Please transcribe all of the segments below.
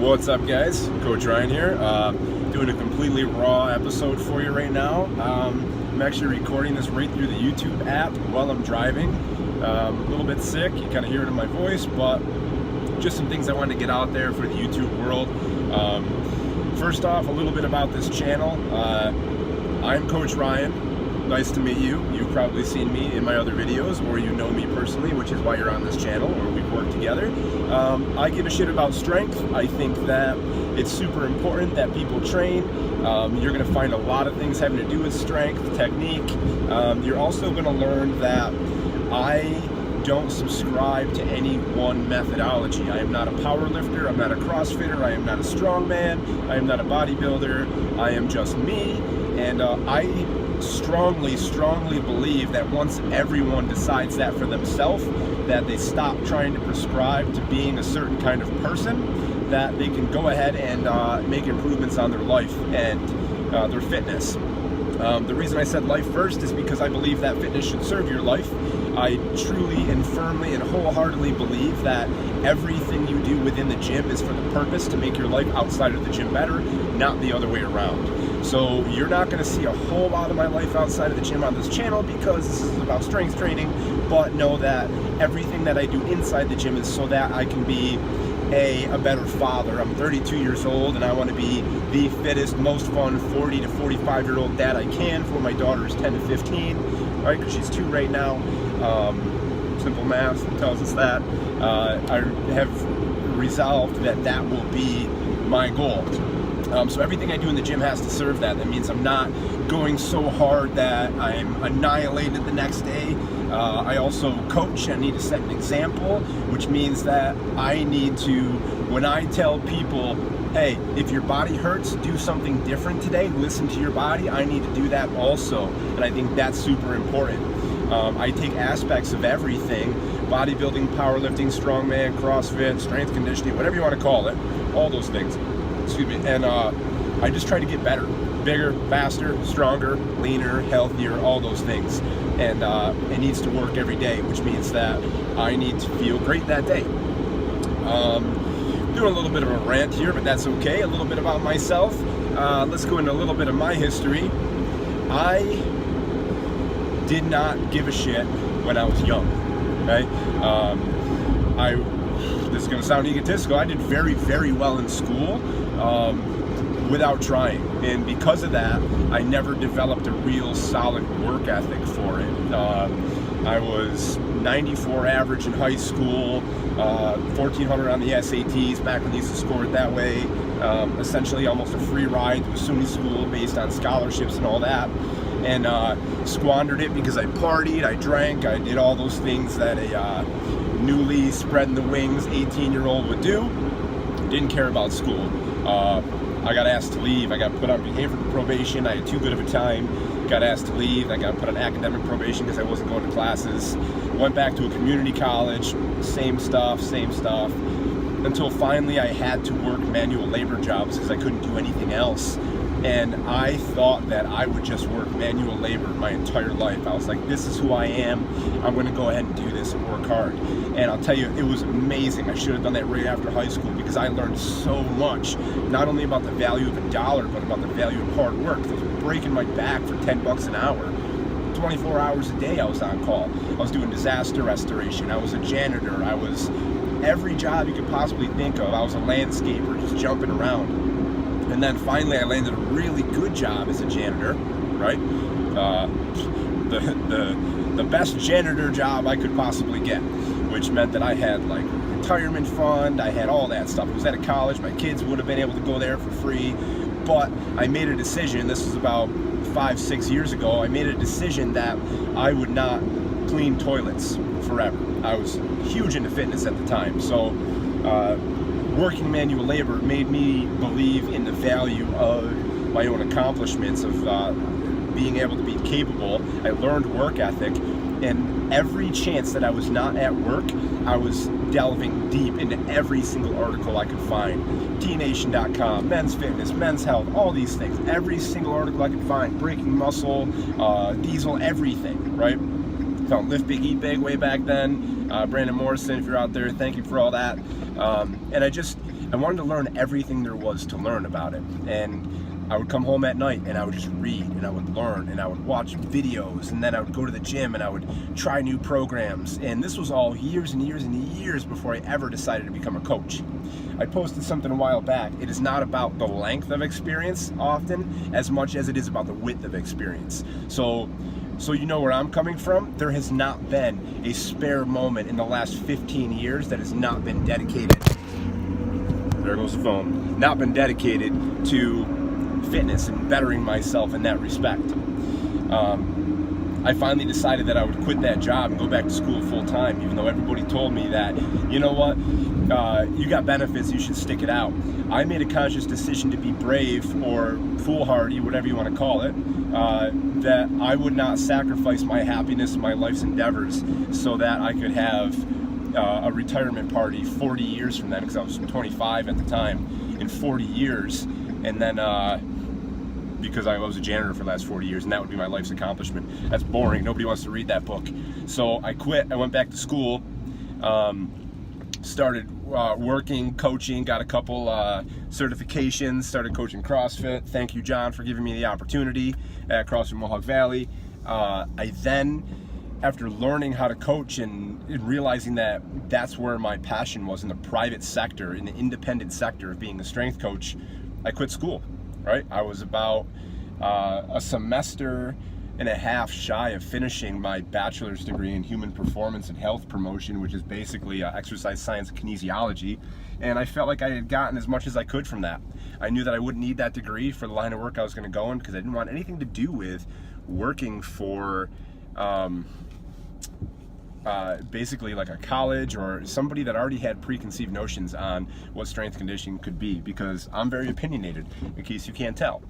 What's up, guys? Coach Ryan here, doing a completely raw episode for you right now. I'm actually recording this right through the YouTube app while I'm driving. A little bit sick, you kind of hear it in my voice, but just some things I wanted to get out there for the YouTube world. First off, a little bit about this channel. I'm Coach Ryan. Nice to meet you. You've probably seen me in my other videos, or you know me personally, which is why you're on this channel, or we've worked together. I give a shit about strength. I think that it's super important that people train. You're going to find a lot of things having to do with strength, technique. You're also going to learn that I don't subscribe to any one methodology. I am not a power lifter, I'm not a CrossFitter, I am not a strongman, I am not a bodybuilder, I am just me, and I strongly believe that once everyone decides that for themselves, that they stop trying to prescribe to being a certain kind of person, that they can go ahead and make improvements on their life and their fitness. The reason I said life first is because I believe that fitness should serve your life. I truly and firmly and wholeheartedly believe that everything you do within the gym is for the purpose to make your life outside of the gym better, not the other way around. So you're not going to see a whole lot of my life outside of the gym on this channel because this is about strength training, but know that everything that I do inside the gym is so that I can be a better father. I'm 32 years old and I want to be the fittest, most fun 40 to 45-year-old dad I can for my daughter's 10 to 15, right? Because she's 2 right now. Simple math tells us that. I have resolved that that will be my goal. So everything I do in the gym has to serve that. That means I'm not going so hard that I'm annihilated the next day. I also coach. I need to set an example, which means that I need to, when I tell people, hey, if your body hurts, do something different today, listen to your body, I need to do that also. And I think that's super important. I take aspects of everything, bodybuilding, powerlifting, strongman, CrossFit, strength conditioning, whatever you want to call it, all those things. Excuse me. And I just try to get better, bigger, faster, stronger, leaner, healthier, all those things. And it needs to work every day, which means that I need to feel great that day. Doing a little bit of a rant here, but that's okay. A little bit about myself. Let's go into a little bit of my history. I did not give a shit when I was young, okay? This is going to sound egotistical. I did very well in school without trying, and because of that, I never developed a real solid work ethic for it. I was 94 average in high school, 1,400 on the SATs back when they used to score it that way. Essentially almost a free ride to a SUNY school based on scholarships and all that. And squandered it because I partied, I drank, I did all those things that a newly spreading the wings 18-year-old would do. Didn't care about school. I got asked to leave. I got put on behavioral probation. I had too good of a time. Got asked to leave. I got put on academic probation because I wasn't going to classes. Went back to a community college. Same stuff. Until finally I had to work manual labor jobs because I couldn't do anything else. And I thought that I would just work manual labor my entire life. I was like, this is who I am. I'm going to go ahead and do this and work hard. And I'll tell you, it was amazing. I should have done that right after high school because I learned so much, not only about the value of $1, but about the value of hard work. I was breaking my back for 10 bucks an hour. 24 hours a day I was on call. I was doing disaster restoration. I was a janitor. I was every job you could possibly think of. I was a landscaper, just jumping around. And then finally I landed a really good job as a janitor, right? The best janitor job I could possibly get, which meant that I had like retirement fund, I had all that stuff. It was at a college, my kids would have been able to go there for free, but I made a decision, this was about 5-6 years ago, I made a decision that I would not clean toilets forever. I was huge into fitness at the time, so working manual labor made me believe in the value of my own accomplishments, of being able to be capable. I learned work ethic, and every chance that I was not at work, I was delving deep into every single article I could find. TNation.com, Men's Fitness, Men's Health, all these things. Every single article I could find, Breaking Muscle, Diesel, everything, right? found Lift Big, Eat Big way back then. Brandon Morrison, if you're out there, thank you for all that. And I wanted to learn everything there was to learn about it. And I would come home at night and I would just read and I would learn and I would watch videos, and then I would go to the gym and I would try new programs. And this was all years and years and years before I ever decided to become a coach. I posted something a while back. It is not about the length of experience often as much as it is about the width of experience. So you know where I'm coming from. There has not been a spare moment in the last 15 years that has not been dedicated. There goes the phone. Not been dedicated to fitness and bettering myself in that respect. I finally decided that I would quit that job and go back to school full time, even though everybody told me that, you know what, you got benefits, you should stick it out. I made a conscious decision to be brave or foolhardy, whatever you want to call it, that I would not sacrifice my happiness, my life's endeavors, so that I could have a retirement party 40 years from then, because I was 25 at the time, in 40 years, and then because I was a janitor for the last 40 years, and that would be my life's accomplishment. That's boring. Nobody wants to read that book. So I quit. I went back to school, started working, coaching, got a couple certifications, started coaching CrossFit. Thank you, John, for giving me the opportunity at CrossFit Mohawk Valley. I then, after learning how to coach and realizing that that's where my passion was, in the private sector, in the independent sector of being a strength coach, I quit school. Right? I was about a semester and a half shy of finishing my bachelor's degree in human performance and health promotion, which is basically exercise science and kinesiology. And I felt like I had gotten as much as I could from that. I knew that I wouldn't need that degree for the line of work I was going to go in, because I didn't want anything to do with working for basically like a college or somebody that already had preconceived notions on what strength conditioning could be, because I'm very opinionated, in case you can't tell.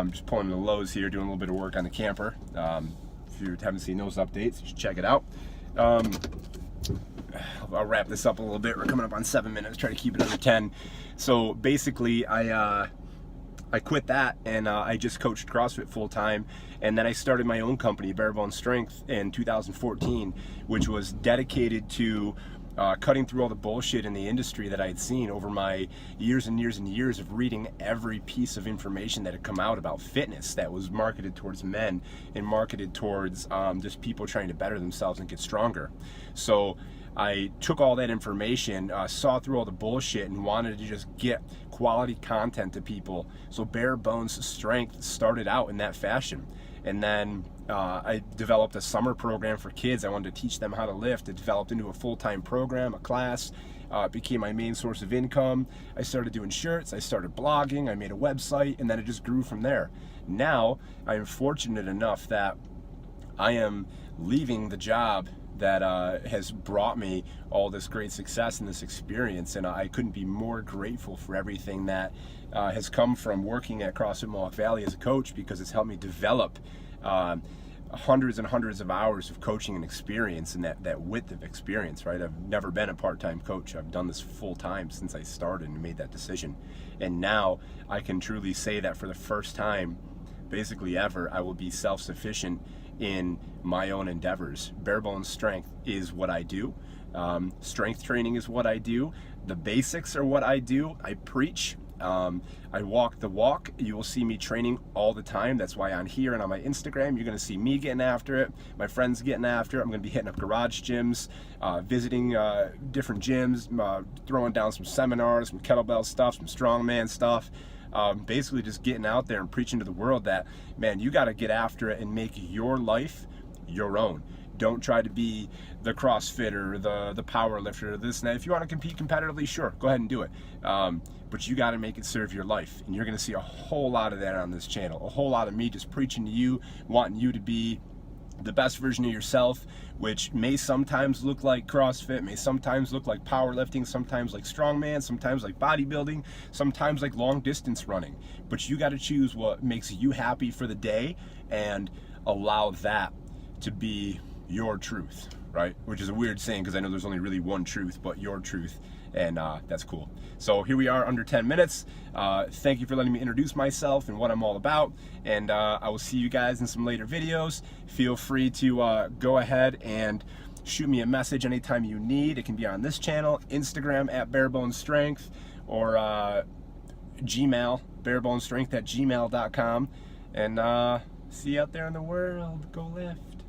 Just pulling the Lowe's here, doing a little bit of work on the camper. If you haven't seen those updates, you should check it out. I'll wrap this up a little bit. We're coming up on 7 minutes, try to keep it under 10. So basically I quit that and I just coached CrossFit full time, and then I started my own company, Barebone Strength, in 2014, which was dedicated to cutting through all the bullshit in the industry that I had seen over my years and years and years of reading every piece of information that had come out about fitness that was marketed towards men and marketed towards just people trying to better themselves and get stronger. So I took all that information, saw through all the bullshit, and wanted to just get quality content to people. So Bare Bones Strength started out in that fashion. And then I developed a summer program for kids. I wanted to teach them how to lift. It developed into a full-time program, a class. It became my main source of income. I started doing shirts, I started blogging, I made a website, and then it just grew from there. Now, I am fortunate enough that I am leaving the job that has brought me all this great success and this experience, and I couldn't be more grateful for everything that has come from working at CrossFit Mohawk Valley as a coach, because it's helped me develop hundreds and hundreds of hours of coaching and experience, and that width of experience, right? I've never been a part-time coach. I've done this full-time since I started and made that decision, and now I can truly say that for the first time basically ever, I will be self-sufficient in my own endeavors. Barebone Strength is what I do. Strength training is what I do. The basics are what I do. I preach. I walk the walk. You will see me training all the time. That's why on here and on my Instagram, you're going to see me getting after it. My friends getting after it. I'm going to be hitting up garage gyms, visiting different gyms, throwing down some seminars, some kettlebell stuff, some strongman stuff. Basically just getting out there and preaching to the world that, man, you got to get after it and make your life your own. Don't try to be the CrossFitter, the power lifter, this and that. If you want to compete competitively, sure, go ahead and do it. But you got to make it serve your life. And you're going to see a whole lot of that on this channel. A whole lot of me just preaching to you, wanting you to be the best version of yourself, which may sometimes look like CrossFit, may sometimes look like powerlifting, sometimes like strongman, sometimes like bodybuilding, sometimes like long distance running. But you got to choose what makes you happy for the day and allow that to be your truth, right? Which is a weird saying, because I know there's only really one truth, but your truth. and that's cool. So here we are, under 10 minutes. Thank you for letting me introduce myself and what I'm all about, and I will see you guys in some later videos. Feel free to go ahead and shoot me a message anytime you need. It can be on this channel, Instagram at barebonesstrength, or Gmail, barebonesstrength@gmail.com. And see you out there in the world. Go lift.